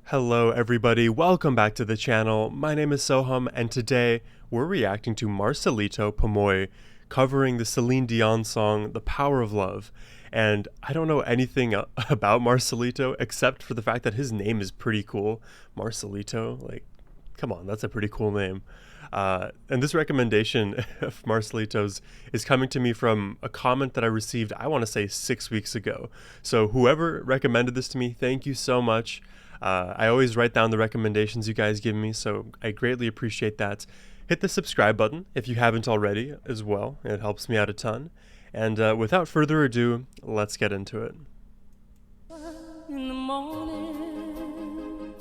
Hello everybody, welcome back to the channel. My name is Sohum and today we're reacting to Marcelito Pomoy covering the Celine Dion song The Power of Love. And I don't know anything about Marcelito except for the fact that his name is pretty cool. Marcelito, like, come on, that's a pretty cool name. And this recommendation of Marcelito's is coming to me from a comment that I received, I want to say 6 weeks ago. So whoever recommended this to me, thank you so much. I always write down the recommendations you guys give me, so I greatly appreciate that. Hit the subscribe button if you haven't already as well. It helps me out a ton. And without further ado, let's get into it. In the morning,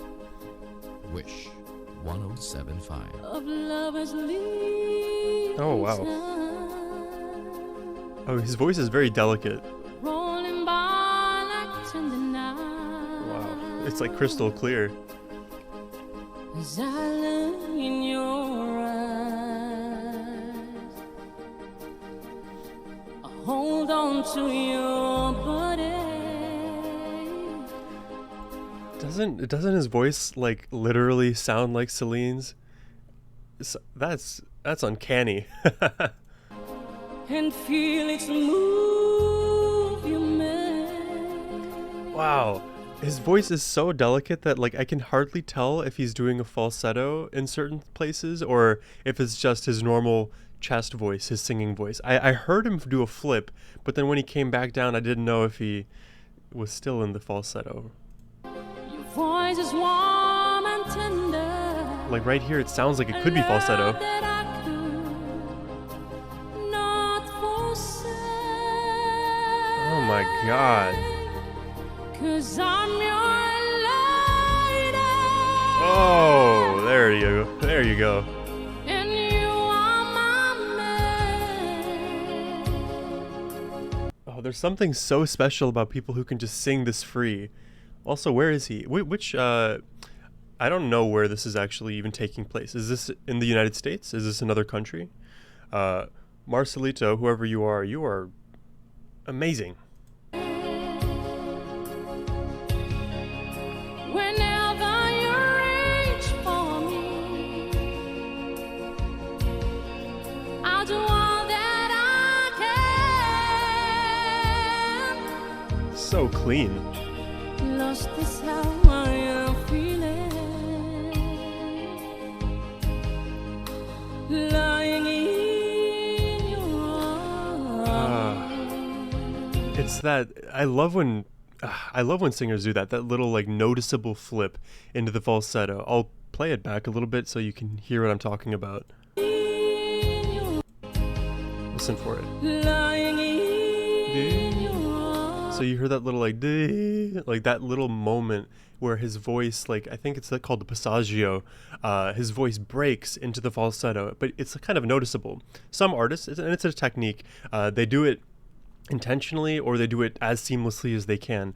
Wish 1075. of lovers Oh, wow. Oh, his voice is very delicate. rolling by like tender night. Wow, it's like crystal clear. As I look in your eyes, I hold on to your body. Doesn't his voice like literally sound like Celine's? That's uncanny. And feel its move you make. Wow. His voice is so delicate that like I can hardly tell if he's doing a falsetto in certain places or if it's just his normal chest voice, his singing voice. I heard him do a flip, but then when he came back down, I didn't know if he was still in the falsetto. Your voice is warm and tender. Like right here, it sounds like it could be falsetto. Love that I could not forsake. Oh my god. 'Cause I'm your lady. Oh, there you go. There you go. And you are my man. Oh, there's something so special about people who can just sing this free. Also, where is he? Which I don't know where this is actually even taking place. Is this in the United States? Is this another country? Marcelito, whoever you are amazing. Whenever you reach for me, I'll do all that I can. So clean. Lost is how I am feeling. Lying in your arms. It's that I love when singers do that little like noticeable flip into the falsetto. I'll play it back a little bit so you can hear what I'm talking about. Listen for it. Lying in your arms. So you hear that little like that little moment where his voice, like I think it's called the passaggio, his voice breaks into the falsetto, but it's kind of noticeable. Some artists, and it's a technique, they do it intentionally or they do it as seamlessly as they can.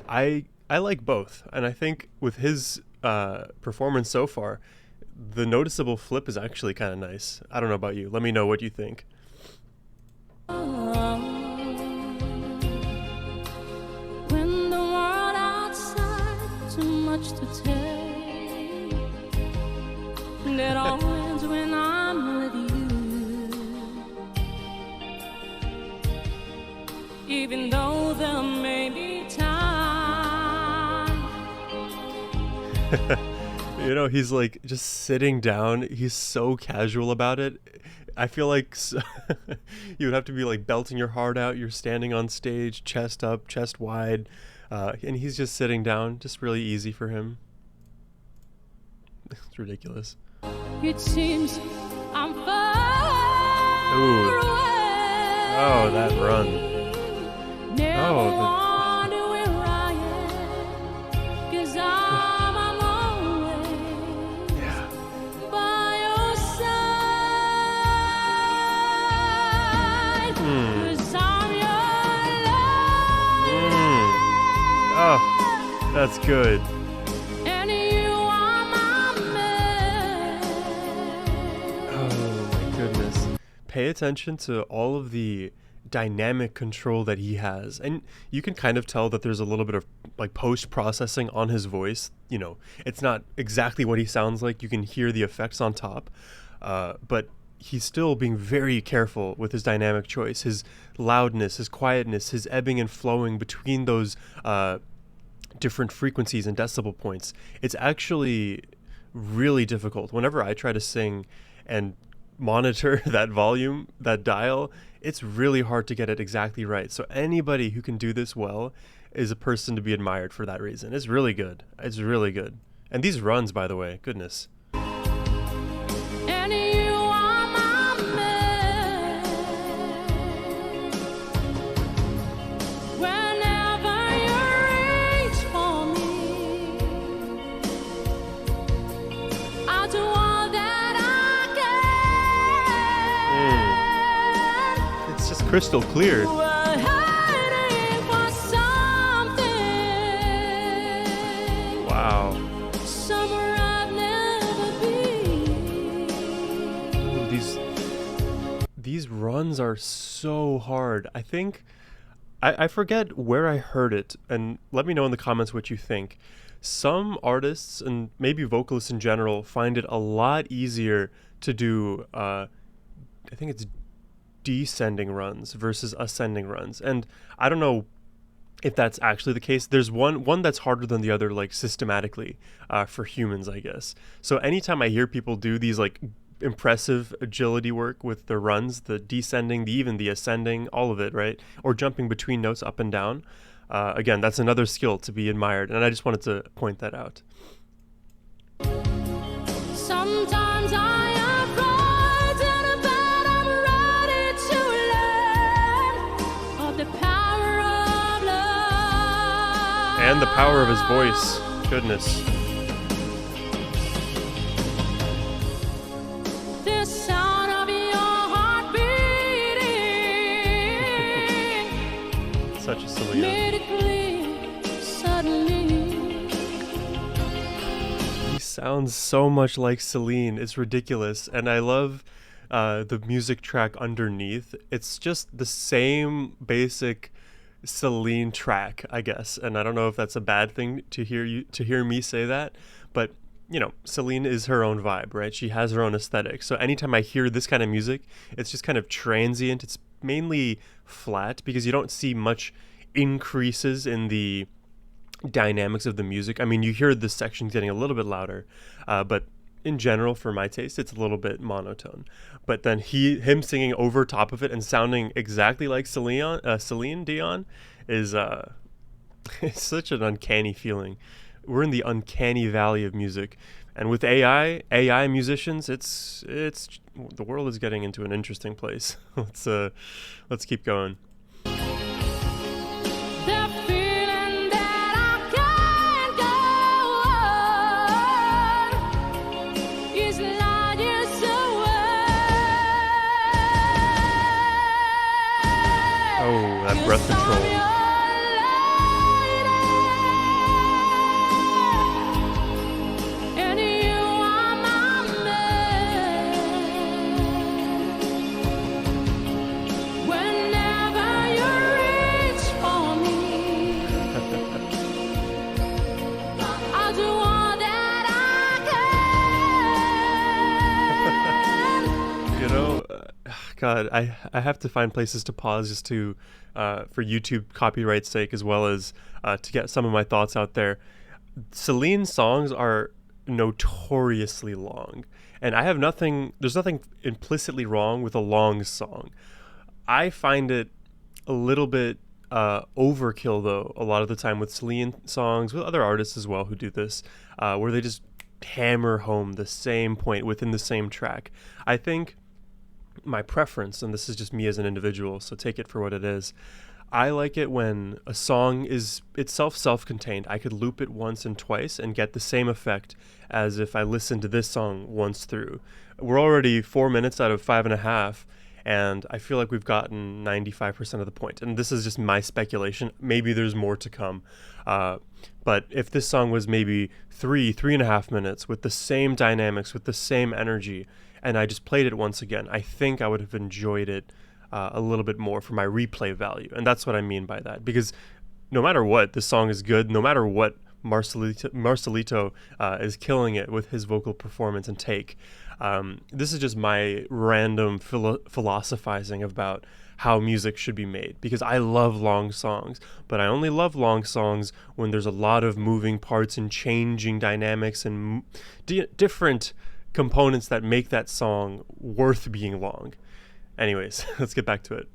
I like both, and I think with his performance so far, the noticeable flip is actually kind of nice. I don't know about you. Let me know what you think. When the world outside too much to take, that all ends when I'm with you. Even though there may be time. You know, he's like just sitting down. He's so casual about it. I feel like you would have to be like belting your heart out. You're standing on stage, chest up, chest wide, and he's just sitting down. Just really easy for him. It's ridiculous. It seems I'm far Ooh. away. Oh, that run. Never Oh, wonder where I am, 'cause I'm always Yeah. by your side. 'Cause I'm your love. Oh, that's good. And you are my man. Oh my goodness. Pay attention to all of the dynamic control that he has. And you can kind of tell that there's a little bit of like post processing on his voice. You know, it's not exactly what he sounds like. You can hear the effects on top. But he's still being very careful with his dynamic choice, his loudness, his quietness, his ebbing and flowing between those different frequencies and decibel points. It's actually really difficult. Whenever I try to sing and monitor that volume, that dial, it's really hard to get it exactly right. So anybody who can do this well is a person to be admired for that reason. It's really good. It's really good. And these runs, by the way, goodness. And you are my man. Whenever you reach for me, I'll do all that I can. It's just crystal clear. We're hiding for something. Wow. Somewhere I've never been. Ooh, these runs are so hard. I think I forget where I heard it, and let me know in the comments what you think. Some artists and maybe vocalists in general find it a lot easier to do I think it's descending runs versus ascending runs. And I don't know if that's actually the case. There's one that's harder than the other, like systematically, for humans, I guess. So anytime I hear people do these like impressive agility work with the runs, the descending, even the ascending, all of it, right? Or jumping between notes up and down. Again, that's another skill to be admired, and I just wanted to point that out. Sometimes I am frightened, but I'm ready to learn of the power of love. And the power of his voice. Goodness. The sound of your heart beating Such a Celine. made it clear suddenly. He sounds so much like Celine. It's ridiculous. And I love the music track underneath. It's just the same basic Celine track, I guess. And I don't know if that's a bad thing to hear me say that, but you know, Celine is her own vibe, right? She has her own aesthetic. So anytime I hear this kind of music, it's just kind of transient. It's mainly flat because you don't see much increases in the dynamics of the music. I mean, you hear this section getting a little bit louder, but in general, for my taste, it's a little bit monotone. But then him singing over top of it and sounding exactly like Celine Dion is it's such an uncanny feeling. We're in the uncanny valley of music, and with AI musicians, it's the world is getting into an interesting place. Let's keep going. The feeling that I can't go on is light years away. Oh, that breath control. And you are my man. Whenever you reach for me, I'll do all that I can. You know, God, I have to find places to pause just to for YouTube copyright's sake, as well as to get some of my thoughts out there. Celine's songs are notoriously long, and there's nothing implicitly wrong with a long song. I find it a little bit overkill, though, a lot of the time with Celine songs, with other artists as well who do this, where they just hammer home the same point within the same track. I think my preference, and this is just me as an individual, so take it for what it is, I like it when a song is itself self-contained. I could loop it once and twice and get the same effect as if I listened to this song once through. We're already 4 minutes out of 5.5, and I feel like we've gotten 95% of the point. And this is just my speculation. Maybe there's more to come. But if this song was maybe 3.5 minutes with the same dynamics, with the same energy, and I just played it once again, I think I would have enjoyed it a little bit more for my replay value. And that's what I mean by that. Because no matter what, this song is good. No matter what, Marcelito is killing it with his vocal performance and take. This is just my random philosophizing about how music should be made, because I love long songs, but I only love long songs when there's a lot of moving parts and changing dynamics and different components that make that song worth being long. Anyways, let's get back to it.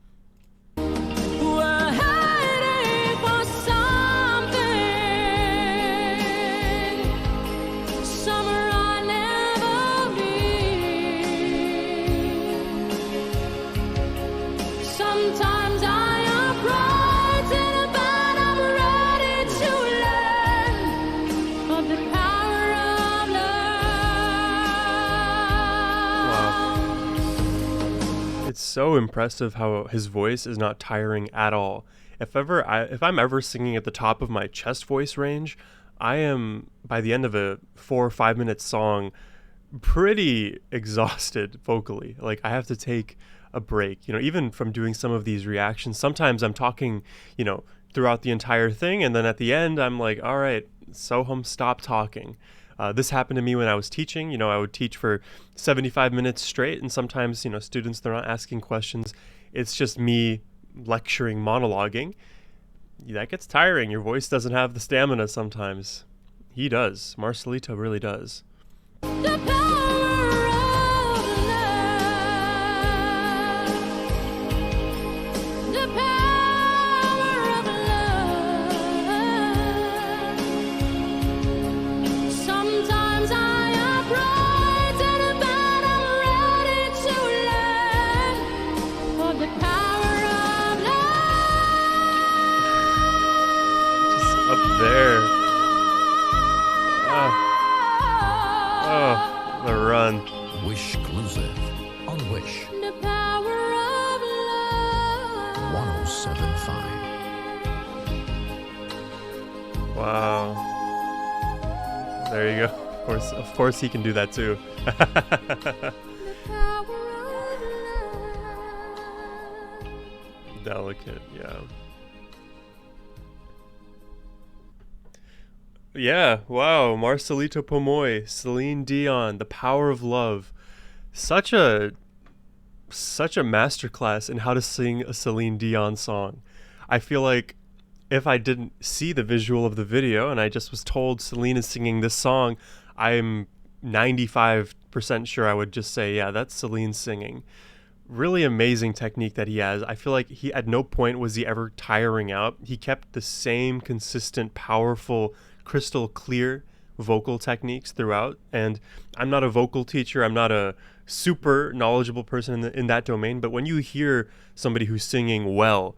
We're heading for something, summer I never been. Sometimes I am frightened, but I'm ready to learn of the power of love. Wow. It's so impressive how his voice is not tiring at all. If I'm ever singing at the top of my chest voice range, I am, by the end of a 4 or 5 minute song, pretty exhausted vocally. Like, I have to take a break, even from doing some of these reactions. Sometimes I'm talking, throughout the entire thing, and then at the end I'm like, all right, Sohum, stop talking. This happened to me when I was teaching. I would teach for 75 minutes straight, and sometimes, students, they're not asking questions. It's just me lecturing, monologuing. That gets tiring. Your voice doesn't have the stamina sometimes. He does. Marcelito really does. The power of love. The power of love. Sometimes I am frightened, but I'm ready to learn of the power of love. Just up there. Oh, the run. Wish exclusive on Wish The power of love. 1075. Wow. There you go. Of course he can do that too. The power of love. Delicate, yeah. Yeah, wow. Marcelito Pomoy, Celine Dion, The Power of Love. Such a masterclass in how to sing a Celine Dion song. I feel like if I didn't see the visual of the video and I just was told Celine is singing this song, I'm 95% sure I would just say, yeah, that's Celine singing. Really amazing technique that he has. I feel like he, at no point was he ever tiring out. He kept the same consistent, powerful, crystal clear vocal techniques throughout. And I'm not a vocal teacher. I'm not a super knowledgeable person in that domain. But when you hear somebody who's singing well,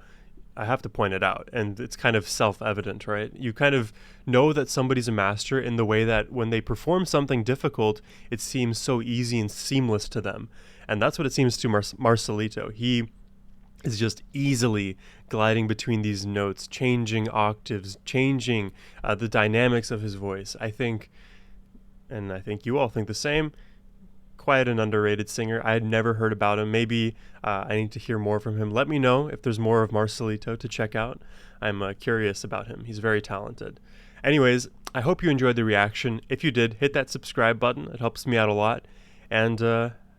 I have to point it out. And it's kind of self-evident, right? You kind of know that somebody's a master in the way that when they perform something difficult, it seems so easy and seamless to them. And that's what it seems to Marcelito. He is just easily gliding between these notes, changing octaves, changing the dynamics of his voice. I think you all think the same. Quite an underrated singer. I had never heard about him. Maybe I need to hear more from him. Let me know if there's more of Marcelito to check out. I'm curious about him. He's very talented. Anyways, I hope you enjoyed the reaction. If you did, hit that subscribe button. It helps me out a lot. And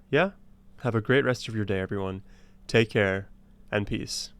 yeah, have a great rest of your day, everyone. Take care and peace.